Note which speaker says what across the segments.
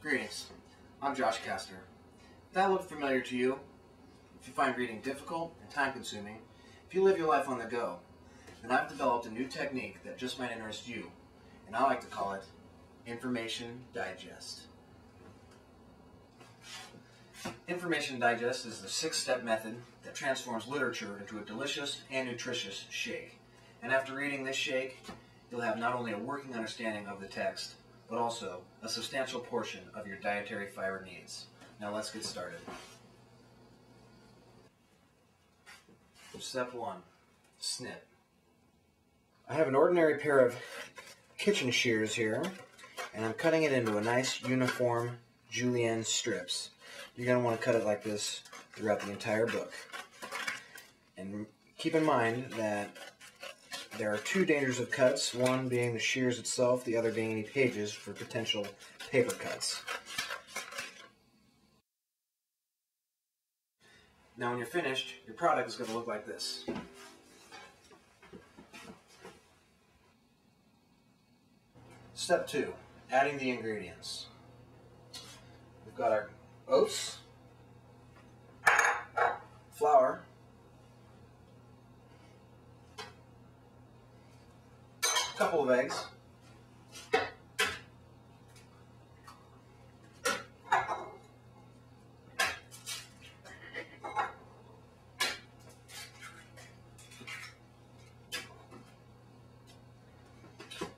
Speaker 1: Greetings, I'm Josh Castor. If that looked familiar to you, if you find reading difficult and time-consuming, if you live your life on the go, then I've developed a new technique that just might interest you, and I like to call it Information Digest. Information Digest is the 6-step method that transforms literature into a delicious and nutritious shake. And after reading this shake, you'll have not only a working understanding of the text, but also a substantial portion of your dietary fiber needs. Now let's get started. Step 1, snip. I have an ordinary pair of kitchen shears here, and I'm cutting it into a nice uniform julienne strips. You're going to want to cut it like this throughout the entire book. And keep in mind that there are 2 dangers of cuts, one being the shears itself, the other being any pages for potential paper cuts. Now when you're finished, your product is going to look like this. Step 2, adding the ingredients. We've got our oats, flour, a couple of eggs,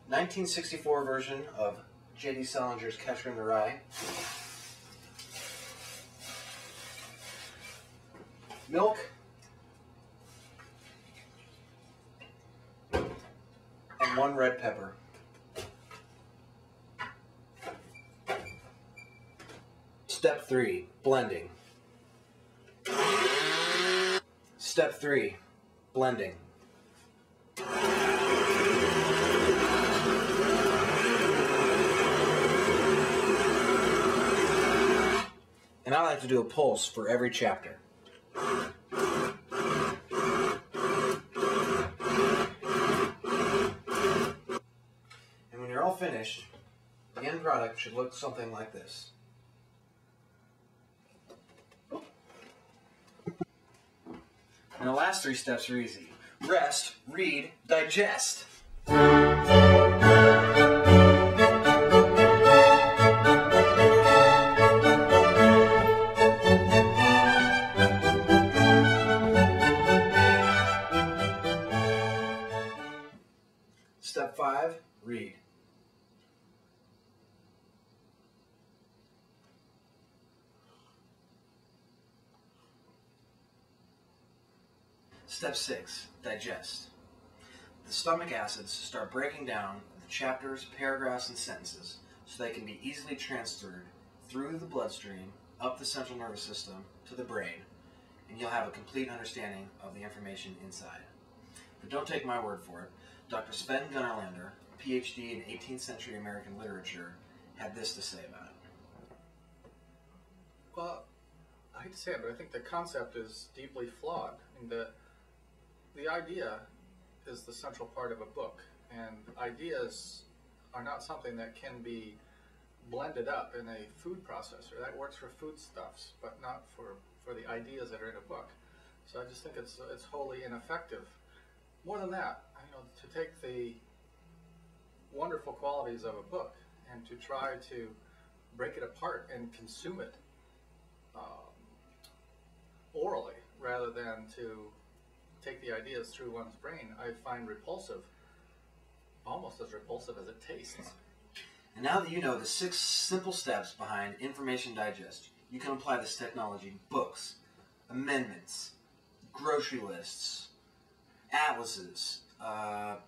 Speaker 1: (1964) version of J.D. Salinger's Catcher in the Rye, milk, and 1 red pepper. Step 3, blending. Step 3, blending. And I like to do a pulse for every chapter. And when you're all finished, the end product should look something like this. And the last 3 steps are easy. Rest, read, digest. Step 5, read. Step 6, digest. The stomach acids start breaking down the chapters, paragraphs, and sentences so they can be easily transferred through the bloodstream, up the central nervous system, to the brain, and you'll have a complete understanding of the information inside. But don't take my word for it. Dr. Sven Gunnar-Lander, PhD in 18th century American literature, had this to say about it.
Speaker 2: Well, I hate to say it, but I think the concept is deeply flawed. I mean, the idea is the central part of a book, and ideas are not something that can be blended up in a food processor. That works for foodstuffs, but not for the ideas that are in a book. So I just think it's wholly ineffective. More than that, to take the wonderful qualities of a book and to try to break it apart and consume it orally rather than to take the ideas through one's brain, I find repulsive, almost as repulsive as it tastes.
Speaker 1: And now that you know the 6 simple steps behind Information Digest, you can apply this technology to books, amendments, grocery lists, atlases,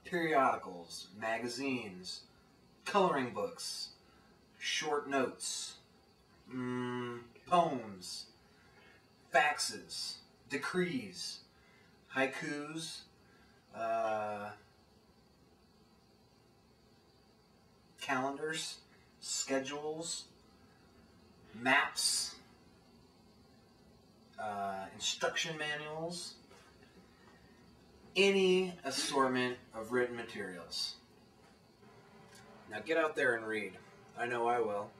Speaker 1: periodicals, magazines, coloring books, short notes, poems, faxes, decrees, haikus, calendars, schedules, maps, instruction manuals, any assortment of written materials. Now get out there and read. I know I will.